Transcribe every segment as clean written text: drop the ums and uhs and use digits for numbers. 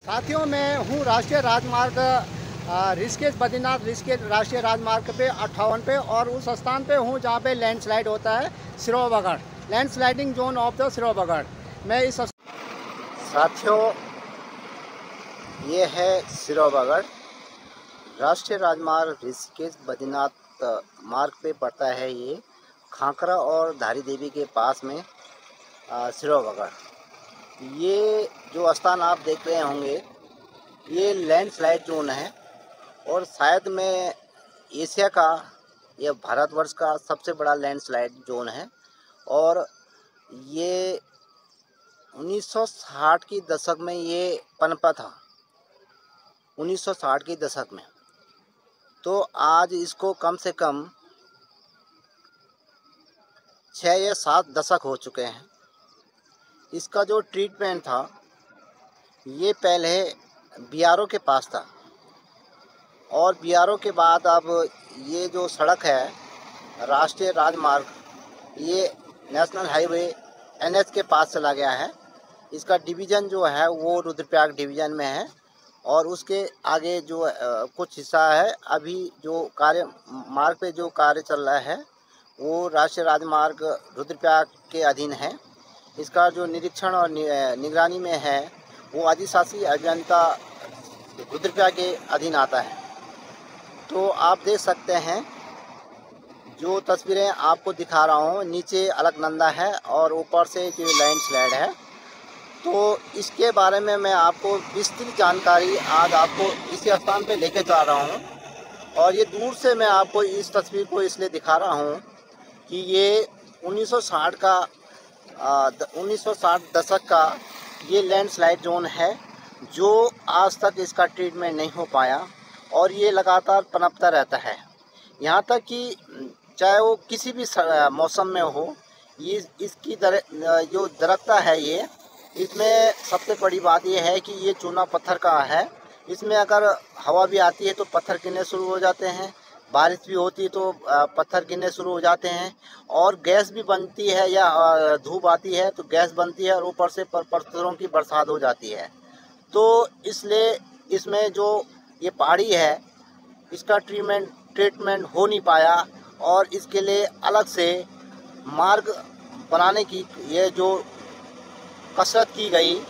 साथियों, मैं हूँ राष्ट्रीय राजमार्ग ऋषिकेश बद्रीनाथ ऋषिकेश राष्ट्रीय राजमार्ग पे 58 पे, और उस स्थान पे हूँ जहाँ पे लैंडस्लाइड होता है सिरोबगढ़, लैंडस्लाइडिंग जोन ऑफ द सिरोबगढ़। मैं इस साथियों, ये है सिरोबगढ़, राष्ट्रीय राजमार्ग ऋषिकेश बद्रीनाथ मार्ग पे पड़ता है। ये खांकरा और धारी देवी के पास में सिरोबगढ़। ये जो स्थान आप देख रहे होंगे, ये लैंडस्लाइड जोन है और शायद में एशिया का या भारतवर्ष का सबसे बड़ा लैंडस्लाइड जोन है। और ये 1960 की दशक में ये पनपा था, 1960 की दशक में। तो आज इसको कम से कम 6 या 7 दशक हो चुके हैं। इसका जो ट्रीटमेंट था, ये पहले बीआरओ के पास था, और बीआरओ के बाद अब ये जो सड़क है राष्ट्रीय राजमार्ग, ये नेशनल हाईवे एनएच के पास चला गया है। इसका डिवीज़न जो है वो रुद्रप्रयाग डिवीज़न में है, और उसके आगे जो कुछ हिस्सा है, अभी जो कार्य मार्ग पे जो कार्य चल रहा है वो राष्ट्रीय राजमार्ग रुद्रप्रयाग के अधीन है। इसका जो निरीक्षण और निगरानी में है वो अधिशासी अभियंता रुद्रप्रयाग के अधीन आता है। तो आप देख सकते हैं, जो तस्वीरें आपको दिखा रहा हूँ, नीचे अलकनंदा है और ऊपर से जो लैंडस्लाइड है। तो इसके बारे में मैं आपको विस्तृत जानकारी आज आपको इसी स्थान पे लेके जा रहा हूँ। और ये दूर से मैं आपको इस तस्वीर को इसलिए दिखा रहा हूँ कि ये 1960 दशक का ये लैंडस्लाइड जोन है, जो आज तक इसका ट्रीटमेंट नहीं हो पाया, और ये लगातार पनपता रहता है। यहाँ तक कि चाहे वो किसी भी मौसम में हो, ये इसकी जो दरख्ता है, ये इसमें सबसे बड़ी बात ये है कि ये चूना पत्थर का है। इसमें अगर हवा भी आती है तो पत्थर गिरने शुरू हो जाते हैं, बारिश भी होती है तो पत्थर गिरने शुरू हो जाते हैं, और गैस भी बनती है या धूप आती है तो गैस बनती है, और ऊपर से पत्थरों की बरसात हो जाती है। तो इसलिए इसमें जो ये पहाड़ी है, इसका ट्रीटमेंट हो नहीं पाया, और इसके लिए अलग से मार्ग बनाने की ये जो कसरत की गई,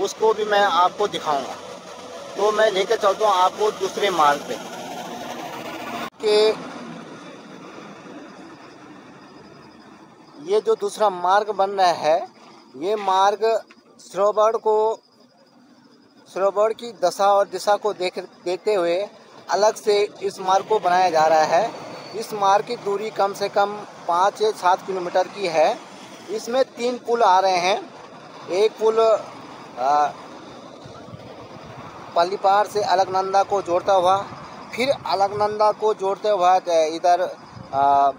उसको भी मैं आपको दिखाऊंगा। तो मैं लेकर चलता हूँ आपको दूसरे मार्ग पे कि ये जो दूसरा मार्ग बन रहा है, ये मार्ग सिरोबगढ़ की दशा और दिशा को देखते हुए अलग से इस मार्ग को बनाया जा रहा है। इस मार्ग की दूरी कम से कम 5 या 7 किलोमीटर की है। इसमें 3 पुल आ रहे हैं। एक पुल पल्लीपार से अलकनंदा को जोड़ता हुआ, फिर अलकनंदा को जोड़ते हुआ इधर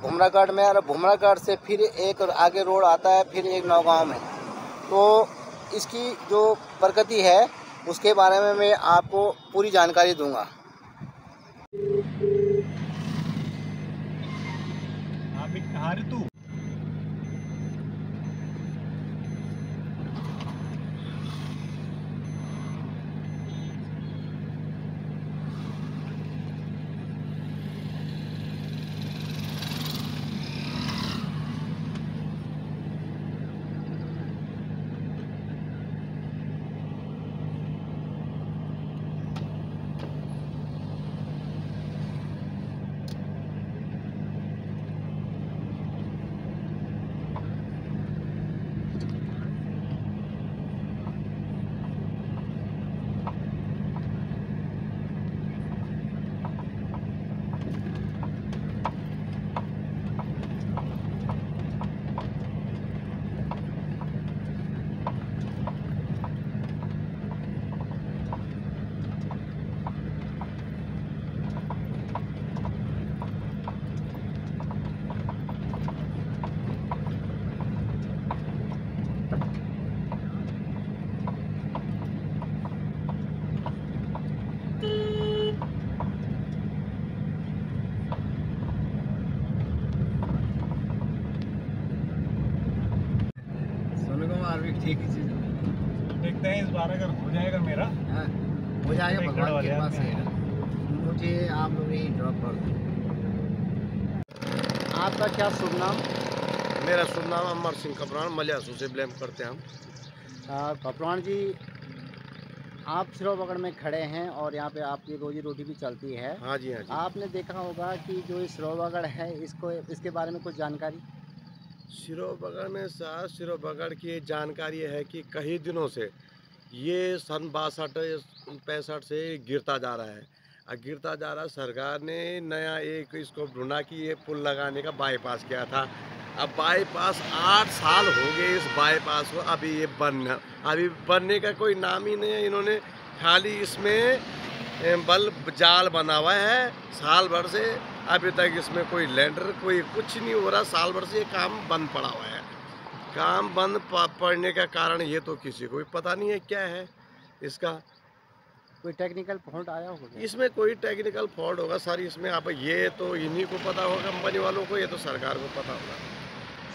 भुमरागढ़ में, और भुमरागढ़ से फिर एक आगे रोड आता है, फिर एक नौगांव में। तो इसकी जो प्रगति है उसके बारे में मैं आपको पूरी जानकारी दूंगा। ठीक ही चीज़ देखते हैं इस बार अगर हो जाएगा मेरा। हाँ। जाएगा भगवान के पास से। मुझे आप लोग यही ड्रॉप कर दो। आपका क्या शुभ नाम? मेरा शुभ नाम अमर सिंह कपरान, मलियासू से बिलोंग करते हैं हम। कपरान जी, आप सिरोबगढ़ में खड़े हैं और यहाँ पे आपकी रोजी रोटी भी चलती है। हाँ जी, हाँ जी। आपने देखा होगा कि जो ये सिरोबगढ़ है, इसको इसके बारे में कुछ जानकारी? सिरोबगढ़ में सर, सिरोबगढ़ की जानकारी है कि कई दिनों से ये सन 62-65 से गिरता जा रहा है। गिरता जा रहा है। सरकार ने नया एक इसको ढूंढा कि ये पुल लगाने का बाईपास किया था। अब बाईपास 8 साल हो गए इस बाईपास को, अभी बनने का कोई नाम ही नहीं है। इन्होंने खाली इसमें बल्ब जाल बना हुआ है साल भर से। अभी तक इसमें कोई लेंटर कोई कुछ नहीं हो रहा। साल भर से ये काम बंद पड़ा हुआ है। काम बंद पड़ने का कारण ये तो किसी को भी पता नहीं है क्या है इसका। कोई टेक्निकल फॉल्ट आया होगा? इसमें कोई टेक्निकल फॉल्ट होगा सर, इसमें आप ये तो इन्हीं को पता होगा, कंपनी वालों को, ये तो सरकार को पता होगा।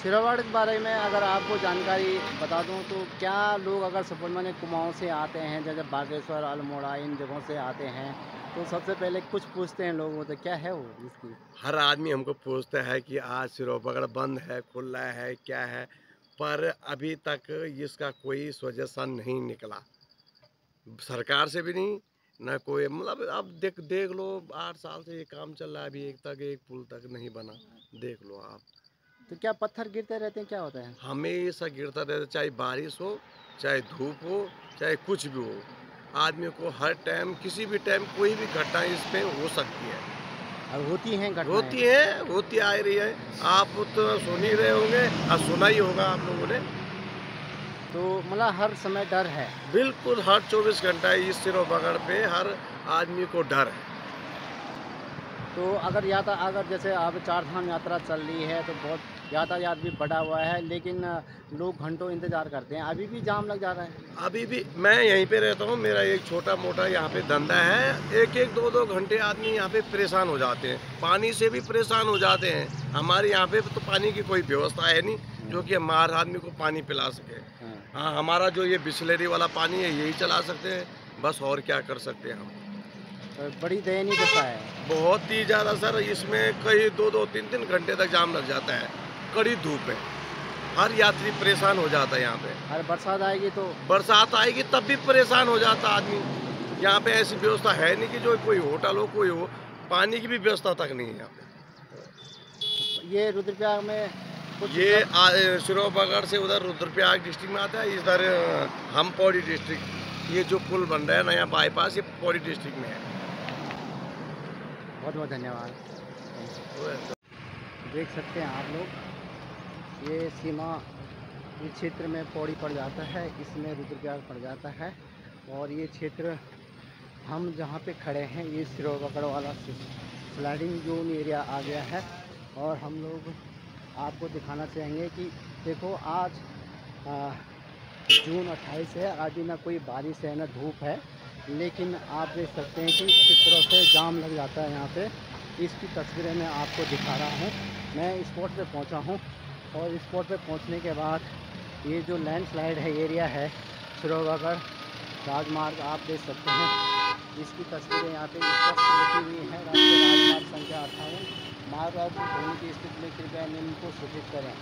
सिरोबगढ़ के बारे में अगर आपको जानकारी बता दूं तो क्या लोग अगर सपोज माने कुमाऊं से आते हैं, जैसे बागेश्वर, अल्मोड़ा, इन जगहों से आते हैं, तो सबसे पहले कुछ पूछते हैं लोग, तो क्या है वो इसकी? हर आदमी हमको पूछता है कि आज सिरोबगढ़ बंद है, खुला है, क्या है, पर अभी तक इसका कोई सजेशन नहीं निकला, सरकार से भी नहीं ना कोई। मतलब अब देख लो, 8 साल से ये काम चल रहा है, अभी एक पुल तक नहीं बना। देख लो आप। तो क्या पत्थर गिरते रहते हैं, क्या होता है? हमेशा गिरता रहता, चाहे बारिश हो, चाहे धूप हो, चाहे कुछ भी हो। आदमी को हर टाइम, किसी भी टाइम कोई भी घटना इस पे हो सकती है। और होती हैं घटनाएं? होती आ रही है। आप तो सुन ही रहे होंगे और सुना ही होगा आप लोगों ने। तो मतलब हर समय डर है? बिल्कुल, हर 24 घंटा इस सिरोबगढ़ पे हर आदमी को डर है। तो अगर जैसे अब 4 धाम यात्रा चल रही है तो बहुत यातायात भी बढ़ा हुआ है, लेकिन लोग घंटों इंतज़ार करते हैं, अभी भी जाम लग जा रहा है। अभी भी मैं यहीं पे रहता हूँ, मेरा एक छोटा मोटा यहाँ पे धंधा है। एक 2 घंटे आदमी यहाँ पे परेशान हो जाते हैं, पानी से भी परेशान हो जाते हैं। हमारे यहाँ पे तो पानी की कोई व्यवस्था है नहीं जो कि हमारे आदमी को पानी पिला सके। हाँ, हमारा जो ये बिस्लरी वाला पानी है यही चला सकते हैं, बस और क्या कर सकते हैं हम। तो बड़ी दयनीय दशा है। बहुत ही ज़्यादा सर, इसमें कई 2-3 घंटे तक जाम लग जाता है। कड़ी धूप है, हर यात्री परेशान हो जाता है यहाँ पे। अरे बरसात आएगी तो? बरसात आएगी तब भी परेशान हो जाता आदमी। यहाँ पे ऐसी व्यवस्था है नहीं कि जो कोई होटल हो, कोई हो, पानी की भी व्यवस्था तक नहीं है यहाँ पे। ये रुद्रप्रयाग में कुछ ये सिरोबगढ़ से उधर रुद्रप्रयाग डिस्ट्रिक्ट में आता है, इधर हम पौड़ी डिस्ट्रिक्ट। ये जो पुल बन रहा है नया बाईपास, ये पौड़ी डिस्ट्रिक्ट में है। बहुत बहुत धन्यवाद। देख सकते हैं आप लोग, ये सीमा इस क्षेत्र में पौड़ी पड़ जाता है, इसमें रुद्रप्रयाग पड़ जाता है, और ये क्षेत्र हम जहाँ पे खड़े हैं ये सिरोबगढ़ वाला स्लाइडिंग जोन एरिया आ गया है। और हम लोग आपको दिखाना चाहेंगे कि देखो, आज जून 28 है, आज ना कोई बारिश है ना धूप है, लेकिन आप देख सकते हैं कि किस तरह से जाम लग जाता है यहाँ पे। इसकी तस्वीरें मैं आपको दिखा रहा हूँ। मैं स्पॉट पे पहुँचा हूँ और स्पॉट पे पहुँचने के बाद ये जो लैंडस्लाइड है एरिया है सिरोबगढ़ राजमार्ग, आप देख सकते हैं, इसकी तस्वीरें यहाँ पे स्पष्ट लिखी हुई है। राष्ट्रीय राजमार्ग संख्या 58 मार्ग होने की स्थिति में कृपया निम्न को सूचित करें।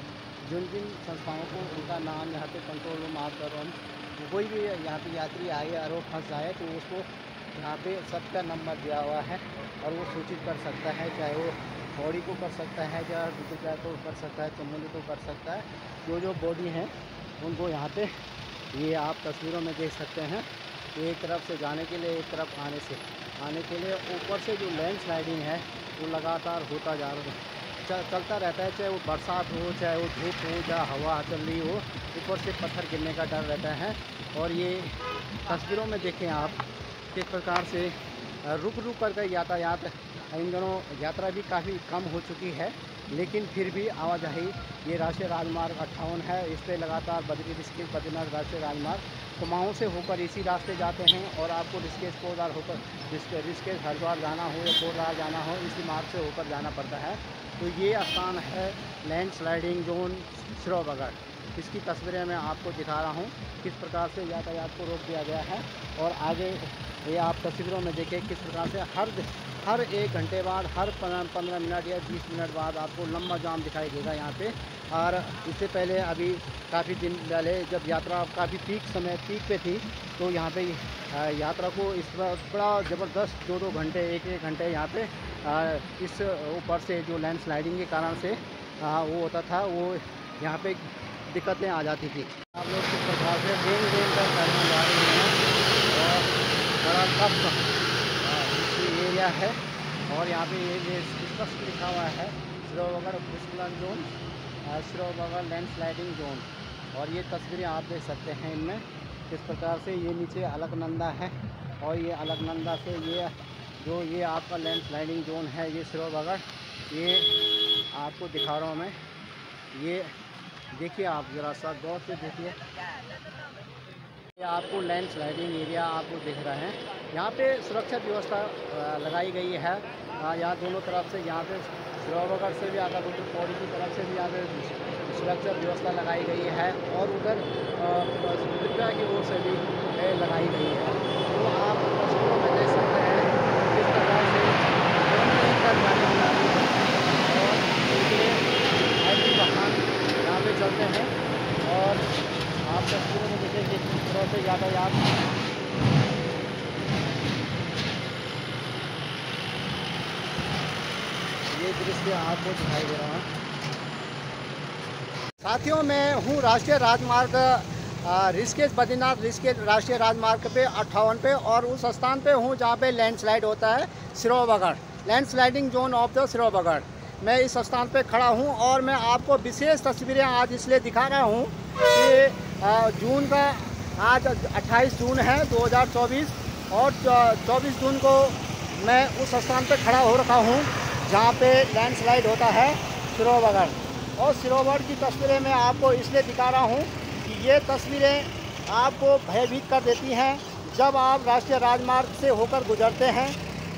जिन संस्थाओं को उनका नाम यहाँ पे कंट्रोल रूम आप करो, हम कोई भी यहाँ पे यात्री आए और वो फंस जाए तो उसको यहाँ पे सबका नंबर दिया हुआ है और वो सूचित कर सकता है, चाहे वो बॉडी को कर सकता है, चाहे दूसरे को कर सकता है, चमोली को कर सकता है। जो बॉडी हैं उनको यहाँ पे ये आप तस्वीरों में देख सकते हैं, एक तरफ से जाने के लिए, एक तरफ आने के लिए ऊपर से जो लैंड स्लाइडिंग है वो लगातार होता जा रहा है, चलता रहता है, चाहे वो बरसात हो, चाहे वो धूप हो, चाहे हवा चल रही हो, ऊपर से पत्थर गिरने का डर रहता है। और ये तस्वीरों में देखें आप किस प्रकार से रुक कर यातायात, इन दिनों यात्रा भी काफ़ी कम हो चुकी है, लेकिन फिर भी आवाजाही ये राष्ट्रीय राजमार्ग 58 है, इस पर लगातार बद्री ऋषिकेश बद्रीनाथ राष्ट्रीय राजमार्ग कुमाऊं से होकर इसी रास्ते जाते हैं, और आपको ऋषिकेश कोटद्वार होकर ऋषिकेश हरिद्वार जाना हो या कोटद्वार जाना हो, इसी मार्ग से होकर जाना पड़ता है। तो ये स्थान है लैंड स्लाइडिंग जोन सिरोबगढ़। इसकी तस्वीरें मैं आपको दिखा रहा हूँ किस प्रकार से यातायात को रोक दिया गया है और आगे ये आप तस्वीरों में देखें किस प्रकार से हर 1 घंटे बाद, हर 15 मिनट या 20 मिनट बाद आपको लंबा जाम दिखाई देगा यहाँ पे। और इससे पहले अभी काफ़ी दिन पहले जब यात्रा काफ़ी पीक पे थी, तो यहाँ पे यात्रा को इस बड़ा ज़बरदस्त 2-2 घंटे, 1-1 घंटे यहाँ पे इस ऊपर से जो लैंडस्लाइडिंग के कारण से वो होता था, वो यहाँ पे दिक्कतें आ जाती थी। आप लोग किस प्रकार से रेंग कर चलने जा रहे हैं और बड़ा टफ एरिया है। और यहाँ पे ये स्पष्ट लिखा हुआ है श्रीनगर भूस्खलन जोन, श्रीनगर लैंडस्लाइडिंग जोन। और ये तस्वीरें आप देख सकते हैं इनमें किस प्रकार से ये नीचे अलकनंदा है, और ये अलकनंदा से ये आपका लैंडस्लाइडिंग जोन है, ये श्रीनगर। ये आपको दिखा रहा हूँ मैं, ये देखिए आप ज़रा सा गौर से देखिए, ये आपको लैंडस्लाइडिंग एरिया आपको दिख रहा है। यहाँ पे सुरक्षा व्यवस्था लगाई गई है, यहाँ दोनों तरफ से, यहाँ पे श्रीनगर से भी अगर उधर पौड़ी की तरफ से भी यहाँ पे सुरक्षा व्यवस्था लगाई गई है, और उधर त्रिपुरा की ओर से भी लगाई गई है। तो आप तस्वीरों में देख सकते हैं किस प्रकार से कर जाने वाला है, और ऐसे वाहन यहाँ पे चलते हैं। और आप तस्वीरों में देखें किस तरह से यातायात ये दृश्य आपको दिखाई दे रहा है। साथियों, मैं हूँ राष्ट्रीय राजमार्ग ऋषिकेश बद्रीनाथ ऋषिकेश राष्ट्रीय राजमार्ग पे 58 पे, और उस स्थान पे हूँ जहाँ पे लैंडस्लाइड होता है Srinagar, landsliding zone of the Srinagar. मैं इस स्थान पे खड़ा हूँ और मैं आपको विशेष तस्वीरें आज इसलिए दिखा रहा हूँ कि जून का आज 28 जून है 2024, और 24 जून को मैं उस स्थान पे खड़ा हो रखा हूँ जहाँ पे लैंडस्लाइड होता है श्रीनगर। और श्रीनगर की तस्वीरें मैं आपको इसलिए दिखा रहा हूँ कि ये तस्वीरें आपको भयभीत कर देती हैं जब आप राष्ट्रीय राजमार्ग से होकर गुजरते हैं।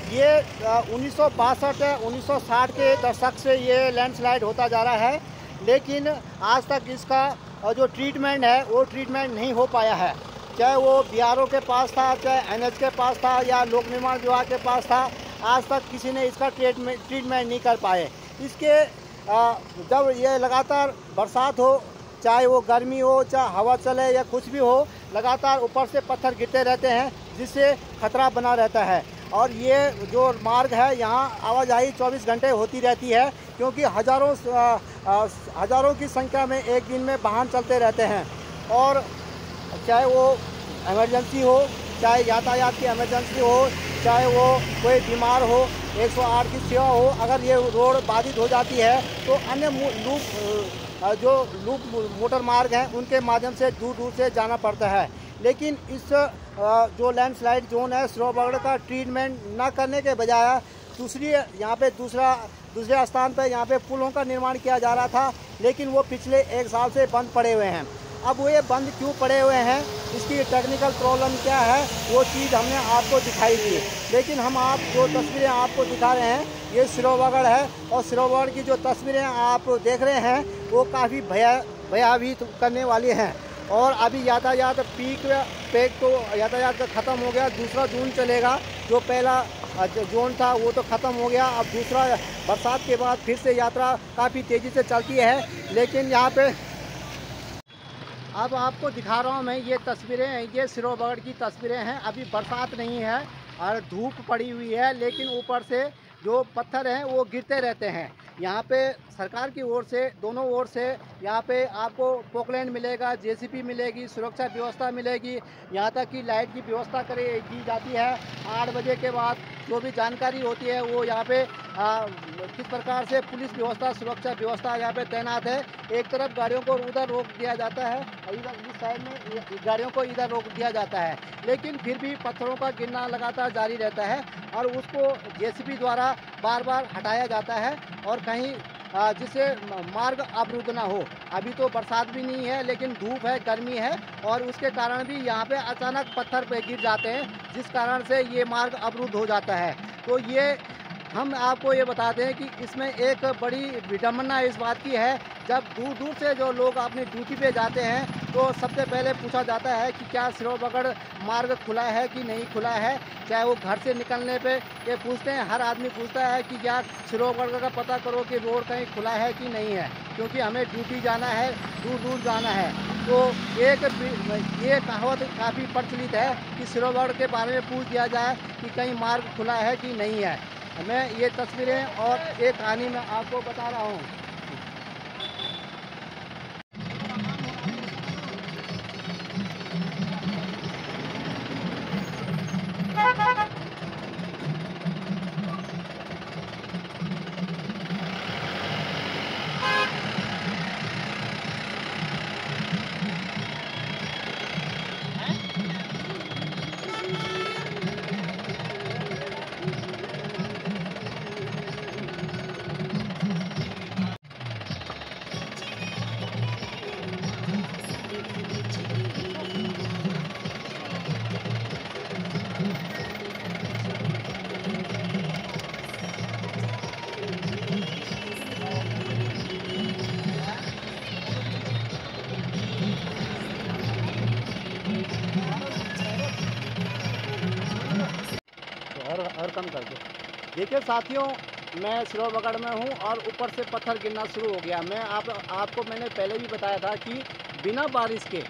ये 1962-1960 के दशक से ये लैंडस्लाइड होता जा रहा है, लेकिन आज तक इसका जो ट्रीटमेंट है वो ट्रीटमेंट नहीं हो पाया है। चाहे वो बीआरओ के पास था, चाहे एनएच के पास था, या लोक निर्माण विभाग के पास था, आज तक किसी ने इसका ट्रीटमेंट नहीं कर पाए। इसके जब ये लगातार बरसात हो, चाहे वो गर्मी हो, चाहे हवा चले या कुछ भी हो, लगातार ऊपर से पत्थर गिरते रहते हैं, जिससे खतरा बना रहता है। और ये जो मार्ग है यहाँ आवाजाही 24 घंटे होती रहती है, क्योंकि हज़ारों की संख्या में एक दिन में वाहन चलते रहते हैं। और चाहे वो इमरजेंसी हो, चाहे यातायात की इमरजेंसी हो, चाहे वो कोई बीमार हो, 108 की सेवा हो, अगर ये रोड बाधित हो जाती है तो अन्य लूप मोटर मार्ग हैं उनके माध्यम से दूर दूर से जाना पड़ता है। लेकिन इस जो लैंडस्लाइड जोन है श्रीनगर का ट्रीटमेंट न करने के बजाय दूसरे स्थान पर यहाँ पे पुलों का निर्माण किया जा रहा था, लेकिन वो पिछले 1 साल से बंद पड़े हुए हैं। अब वो ये बंद क्यों पड़े हुए हैं, इसकी टेक्निकल प्रॉब्लम क्या है, वो चीज़ हमने आपको दिखाई दी। लेकिन हम आप जो तस्वीरें आपको दिखा रहे हैं ये श्रीनगर है, और श्रीनगर की जो तस्वीरें आप देख रहे हैं वो काफ़ी भयाभीत करने वाली हैं। और अभी यातायात पीक तो यातायात ख़त्म हो गया, दूसरा जून चलेगा। जो पहला जोन था वो तो ख़त्म हो गया, अब दूसरा बरसात के बाद फिर से यात्रा काफ़ी तेज़ी से चलती है। लेकिन यहाँ पे अब आपको दिखा रहा हूँ मैं ये तस्वीरें, ये श्रीनगर की तस्वीरें हैं। अभी बरसात नहीं है और धूप पड़ी हुई है, लेकिन ऊपर से जो पत्थर हैं वो गिरते रहते हैं। यहाँ पे सरकार की ओर से, दोनों ओर से यहाँ पे आपको पोकलैंड मिलेगा, जेसीबी मिलेगी, सुरक्षा व्यवस्था मिलेगी, यहाँ तक कि लाइट की व्यवस्था की जाती है। 8 बजे के बाद जो भी जानकारी होती है वो यहाँ पे किस प्रकार से पुलिस व्यवस्था, सुरक्षा व्यवस्था यहाँ पे तैनात है। एक तरफ गाड़ियों को उधर रोक दिया जाता है, इधर इस साइड में गाड़ियों को इधर रोक दिया जाता है, लेकिन फिर भी पत्थरों का गिरना लगातार जारी रहता है और उसको जेसीबी द्वारा बार बार हटाया जाता है, और कहीं जिससे मार्ग अवरुद्ध ना हो। अभी तो बरसात भी नहीं है, लेकिन धूप है, गर्मी है, और उसके कारण भी यहाँ पे अचानक पत्थर पे गिर जाते हैं, जिस कारण से ये मार्ग अवरुद्ध हो जाता है। तो ये हम आपको ये बताते हैं कि इसमें एक बड़ी विडंबना इस बात की है, जब दूर दूर से जो लोग अपनी ड्यूटी पे जाते हैं तो सबसे पहले पूछा जाता है कि क्या सिरोबगड़ मार्ग खुला है कि नहीं खुला है। चाहे वो घर से निकलने पे ये पूछते हैं, हर आदमी पूछता है कि यार सिरोबगड़ का पता करो कि रोड कहीं खुला है कि नहीं है, क्योंकि हमें ड्यूटी जाना है, दूर दूर जाना है। तो ये कहावत काफ़ी प्रचलित है कि सिरोबगड़ के बारे में पूछ दिया जाए कि कहीं मार्ग खुला है कि नहीं है। मैं ये तस्वीरें और एक कहानी मैं आपको बता रहा हूँ। और कम कर दो। देखिए साथियों, मैं सिरोबगड़ में हूँ और ऊपर से पत्थर गिरना शुरू हो गया। आपको मैंने पहले भी बताया था कि बिना बारिश के,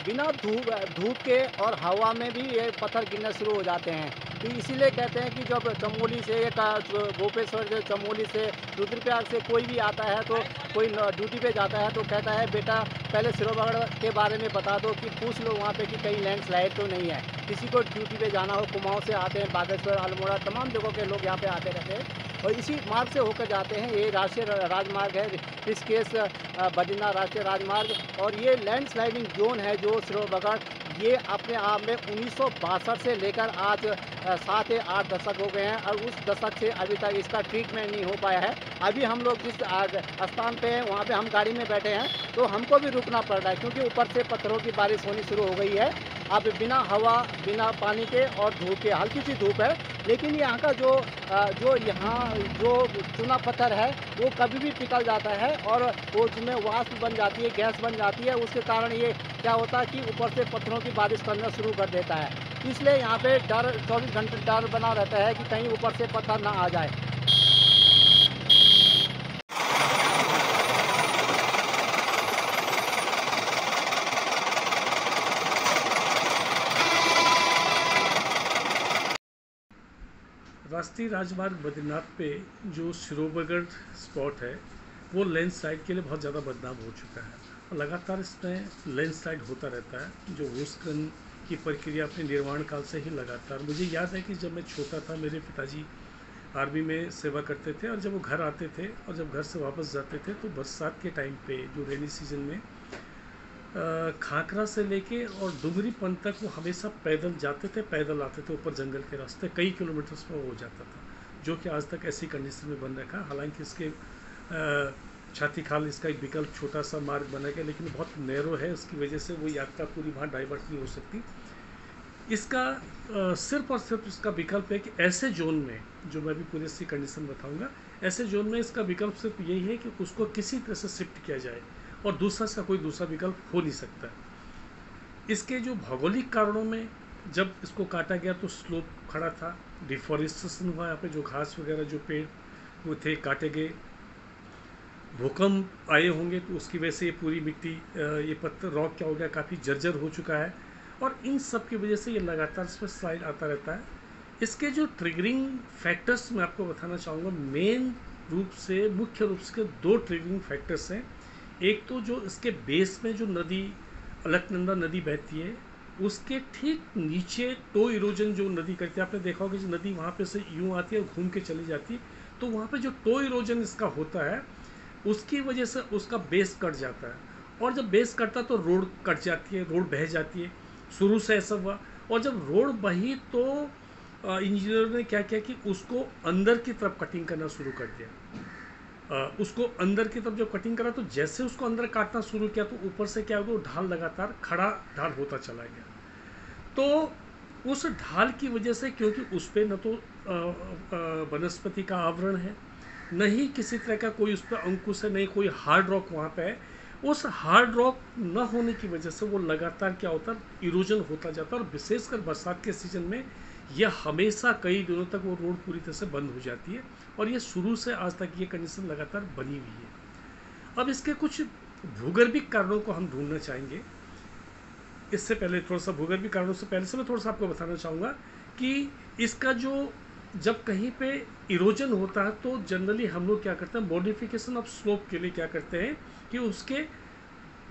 बिना धूप के और हवा में भी ये पत्थर गिरना शुरू हो जाते हैं। तो इसीलिए कहते हैं कि जब चमोली से गोपेश्वर से, चमोली से, रुद्रप्रयाग से कोई भी आता है, तो कोई ड्यूटी पे जाता है तो कहता है बेटा पहले सिरोबगड़ के बारे में बता दो, कि पूछ लो वहाँ पे कि कहीं लैंडस्लाइड तो नहीं है। किसी को ड्यूटी पे जाना हो, कुमाऊँ से आते हैं, बागेश्वर, अल्मोड़ा, तमाम जगहों के लोग यहाँ पे आते रहते हैं और इसी मार्ग से होकर जाते हैं। ये राष्ट्रीय राजमार्ग है, ऋषिकेश बद्रीनाथ राष्ट्रीय राजमार्ग। और ये लैंडस्लाइडिंग जोन है जो सिरोबगड़, ये अपने आप में 1962 से लेकर आज 7 या 8 दशक हो गए हैं और उस दशक से अभी तक इसका ट्रीटमेंट नहीं हो पाया है। अभी हम लोग जिस स्थान पे हैं वहाँ पे हम गाड़ी में बैठे हैं तो हमको भी रुकना पड़ रहा है, क्योंकि ऊपर से पत्थरों की बारिश होनी शुरू हो गई है। अब बिना हवा, बिना पानी के और धूप के, हल्की सी धूप है, लेकिन यहाँ का जो चूना पत्थर है वो कभी भी पिघल जाता है और वो उसमें वाष्प बन जाती है, गैस बन जाती है। उसके कारण ये क्या होता है कि ऊपर से पत्थरों की बारिश करना शुरू कर देता है। इसलिए यहाँ पे डर 24 घंटे डर बना रहता है कि कहीं ऊपर से पत्थर ना आ जाए। राष्ट्रीय राजमार्ग बद्रीनाथ पे जो सिरोबगढ़ स्पॉट है वो लैंडस्लाइड के लिए बहुत ज़्यादा बदनाम हो चुका है और लगातार इसमें लैंडस्लाइड होता रहता है। जो भूस्खलन की प्रक्रिया अपने निर्माण काल से ही लगातार, मुझे याद है कि जब मैं छोटा था मेरे पिताजी आर्मी में सेवा करते थे और जब वो घर आते थे और जब घर से वापस जाते थे तो बरसात के टाइम पे, जो रेनी सीजन में, खाकरा से लेके और डुंगरीपन तक वो हमेशा पैदल जाते थे, पैदल आते थे। ऊपर जंगल के रास्ते कई किलोमीटर्स पर हो जाता था, जो कि आज तक ऐसी कंडीशन में बन रखा। हालांकि इसके छाती खाल इसका एक विकल्प छोटा सा मार्ग बना गया, लेकिन बहुत नैरो है, उसकी वजह से वो यात्रा पूरी वहाँ डाइवर्ट नहीं हो सकती। इसका सिर्फ और सिर्फ इसका विकल्प है कि ऐसे जोन में, जो मैं भी पूरी इसकी कंडीशन बताऊँगा, ऐसे जोन में इसका विकल्प सिर्फ यही है कि उसको किसी तरह से शिफ्ट किया जाए और दूसरा इसका कोई दूसरा विकल्प हो नहीं सकता। इसके जो भौगोलिक कारणों में जब इसको काटा गया तो स्लोप खड़ा था, डिफॉरेस्टेशन हुआ, यहाँ पे जो घास वगैरह जो पेड़ वो थे काटे गए, भूकंप आए होंगे तो उसकी वजह से ये पूरी मिट्टी, ये पत्थर, रॉक क्या हो गया, काफ़ी जर्जर हो चुका है और इन सब की वजह से ये लगातार इस पर स्लाइड आता रहता है। इसके जो ट्रिगरिंग फैक्टर्स मैं आपको बताना चाहूँगा, मेन रूप से, मुख्य रूप से 2 ट्रिगरिंग फैक्टर्स हैं। एक तो जो इसके बेस में जो नदी, अलकनंदा नदी बहती है, उसके ठीक नीचे टो इरोजन जो नदी करती है, आपने देखा होगा कि नदी वहाँ पे से यूँ आती है और घूम के चली जाती है, तो वहाँ पे जो टो इरोजन इसका होता है उसकी वजह से उसका बेस कट जाता है और जब बेस कटता है तो रोड कट जाती है, रोड बह जाती है। शुरू से ऐसा हुआ और जब रोड बही तो इंजीनियर ने क्या किया कि उसको अंदर की तरफ कटिंग करना शुरू कर दिया। उसको अंदर की तरफ जब कटिंग करा तो जैसे उसको अंदर काटना शुरू किया तो ऊपर से क्या हुआ, ढाल लगातार खड़ा ढाल होता चला गया। तो उस ढाल की वजह से, क्योंकि उस पर न तो वनस्पति का आवरण है, न ही किसी तरह का कोई उस पर अंकुश है, नहीं कोई हार्ड रॉक वहाँ पे है, उस हार्ड रॉक न होने की वजह से वो लगातार क्या होता है, इरोजन होता जाता है, और विशेषकर बरसात के सीजन में यह हमेशा कई दिनों तक वो रोड पूरी तरह से बंद हो जाती है, और ये शुरू से आज तक ये कंडीशन लगातार बनी हुई है। अब इसके कुछ भूगर्भिक कारणों को हम ढूंढना चाहेंगे। इससे पहले थोड़ा सा भूगर्भिक कारणों से पहले से मैं थोड़ा सा आपको बताना चाहूँगा कि इसका जो जब कहीं पे इरोजन होता है तो जनरली हम लोग क्या करते हैं, मॉडिफिकेशन ऑफ स्लोप के लिए क्या करते हैं कि उसके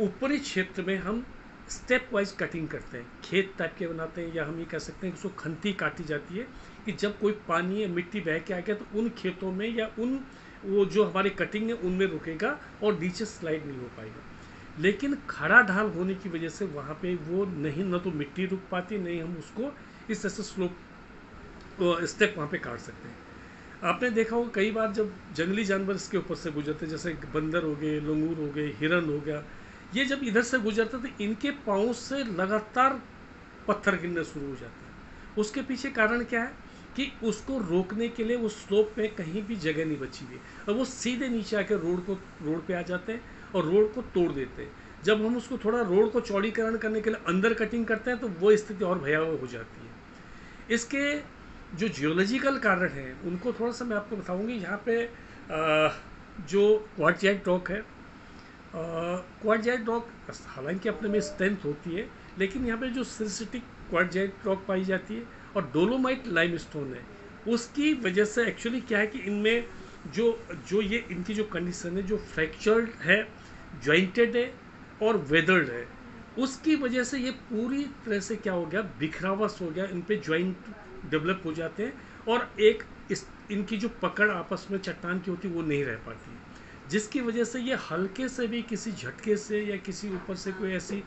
ऊपरी क्षेत्र में हम स्टेप वाइज कटिंग करते हैं, खेत टाइप के बनाते हैं, या हम ये कह सकते हैं कि उसको खंती काटी जाती है कि जब कोई पानी या मिट्टी बह के आ गया तो उन खेतों में या उन वो जो हमारे कटिंग है उनमें रुकेगा और नीचे स्लाइड नहीं हो पाएगा। लेकिन खड़ा ढाल होने की वजह से वहाँ पे वो नहीं, न तो मिट्टी रुक पाती, नहीं हम उसको इस तरह से स्लोप स्टेप वहाँ पे काट सकते हैं। आपने देखा होगा कई बार जब जंगली जानवर इसके ऊपर से गुजरते, जैसे बंदर हो गए, लंगूर हो गए, हिरन हो गया, ये जब इधर से गुजरते तो इनके पाँव से लगातार पत्थर गिरने शुरू हो जाते हैं। उसके पीछे कारण क्या है कि उसको रोकने के लिए उस स्लोप में कहीं भी जगह नहीं बची हुई, और वो सीधे नीचे आकर रोड पे आ जाते हैं और रोड को तोड़ देते हैं। जब हम उसको थोड़ा रोड को चौड़ीकरण करने के लिए अंदर कटिंग करते हैं तो वो स्थिति और भयावह हो जाती है। इसके जो जियोलॉजिकल कारण हैं उनको थोड़ा सा मैं आपको बताऊंगी। यहाँ पे जो क्वार्टजाइट रॉक है, क्वार्टजाइट रॉक हालांकि अपने में स्ट्रेंथ होती है, लेकिन यहाँ पे जो सिंथेटिक क्वार्टजाइट रॉक पाई जाती है और डोलोमाइट लाइमस्टोन है, उसकी वजह से एक्चुअली क्या है कि इनमें जो जो ये इनकी जो कंडीशन है, जो फ्रैक्चर्ड है, जॉइंटेड है और वेदर्ड है, उसकी वजह से ये पूरी तरह से क्या हो गया, बिखरावस हो गया, इन पे जॉइंट डेवलप हो जाते हैं, और इनकी जो पकड़ आपस में चट्टान की होती है वो नहीं रह पाती, जिसकी वजह से ये हल्के से भी किसी झटके से या किसी ऊपर से कोई ऐसी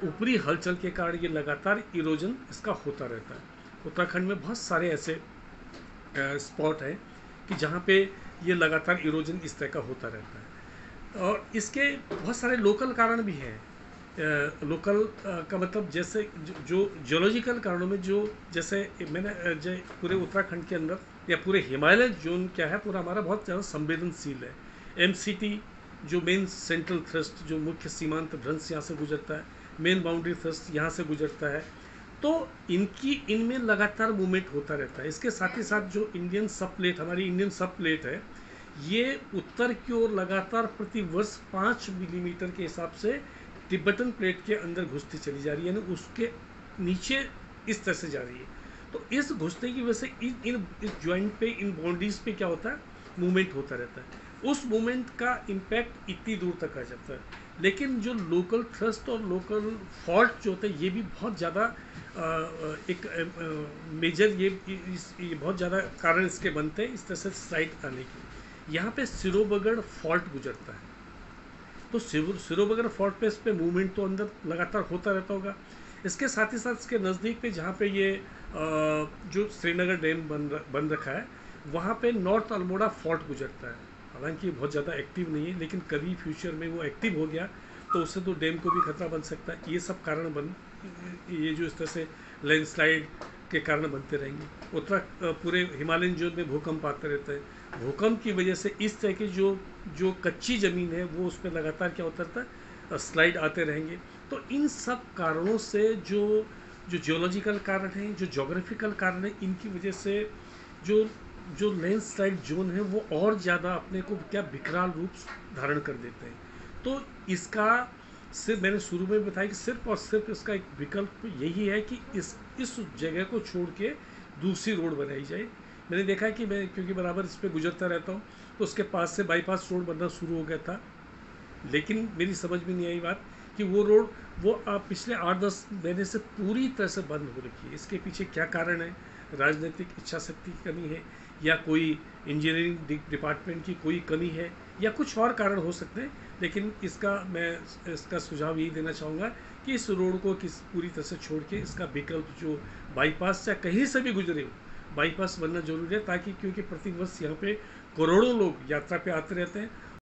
ऊपरी हलचल के कारण ये लगातार इरोजन इसका होता रहता है। उत्तराखंड में बहुत सारे ऐसे स्पॉट हैं कि जहाँ पे ये लगातार इरोजन इस तरह का होता रहता है, और इसके बहुत सारे लोकल कारण भी हैं। लोकल का मतलब जैसे जो जियोलॉजिकल कारणों में, जो जैसे मैंने पूरे उत्तराखंड के अंदर या पूरे हिमालय जोन क्या है, पूरा हमारा बहुत ज़्यादा संवेदनशील है। MCT जो मेन सेंट्रल थ्रस्ट, जो मुख्य सीमांत भ्रंश यहाँ से गुजरता है, मेन बाउंड्री थ्रस्ट यहाँ से गुजरता है, तो इनमें लगातार मूवमेंट होता रहता है। इसके साथ ही साथ जो इंडियन सब प्लेट, हमारी इंडियन सब प्लेट है, ये उत्तर की ओर लगातार प्रति वर्ष 5 मिलीमीटर के हिसाब से तिब्बतन प्लेट के अंदर घुसती चली जा रही है, यानी उसके नीचे इस तरह से जा रही है। तो इस घुसने की वजह से इस ज्वाइंट पे, इन बाउंड्रीज पे क्या होता है, मूवमेंट होता रहता है। उस मूवमेंट का इम्पैक्ट इतनी दूर तक आ जाता है। लेकिन जो लोकल थ्रस्ट और लोकल फॉल्ट जो होता है, ये भी बहुत ज़्यादा एक मेजर ये बहुत ज़्यादा कारण इसके बनते हैं इस तरह से स्लाइड आने के। यहाँ पे सिरोबगढ़ फॉल्ट गुजरता है, तो सिरोबगढ़ फॉल्ट पे इस पे मूवमेंट तो अंदर लगातार होता रहता होगा। इसके साथ ही साथ इसके नज़दीक पे जहाँ पे ये जो श्रीनगर डैम बन रखा है, वहाँ पे नॉर्थ अल्मोड़ा फॉल्ट गुजरता है। हालांकि बहुत ज़्यादा एक्टिव नहीं है, लेकिन कभी फ्यूचर में वो एक्टिव हो गया तो उससे तो डैम को भी खतरा बन सकता है। ये सब कारण ये जो इस तरह से लैंडस्लाइड के कारण बनते रहेंगे। पूरे हिमालयन जोन में भूकंप आते रहते हैं। भूकंप की वजह से इस तरह की जो कच्ची ज़मीन है वो उस पर लगातार क्या होता रहता है, स्लाइड आते रहेंगे। तो इन सब कारणों से जो जियोलॉजिकल कारण हैं, जो जोग्राफिकल कारण हैं, इनकी वजह से जो लैंडस्लाइड जोन है वो और ज़्यादा अपने को क्या विकराल रूप धारण कर देते हैं। तो इसका सिर्फ मैंने शुरू में बताया कि सिर्फ और सिर्फ इसका एक विकल्प यही है कि इस जगह को छोड़ के दूसरी रोड बनाई जाए। मैंने देखा है कि मैं क्योंकि बराबर इस पर गुजरता रहता हूँ, तो उसके पास से बाईपास रोड बनना शुरू हो गया था, लेकिन मेरी समझ में नहीं आई बात कि वो रोड पिछले 8-10 महीने से पूरी तरह से बंद हो रखी है। इसके पीछे क्या कारण है? राजनीतिक इच्छा शक्ति की कमी है, या कोई इंजीनियरिंग डिपार्टमेंट की कोई कमी है, या कुछ और कारण हो सकते हैं। लेकिन मैं इसका सुझाव यही देना चाहूँगा कि इस रोड को पूरी तरह से छोड़ के इसका विकल्प जो बाईपास या कहीं से भी गुजरे हो, बाईपास बनना जरूरी है, ताकि क्योंकि प्रतिवर्ष यहाँ पे करोड़ों लोग यात्रा पे आते रहते हैं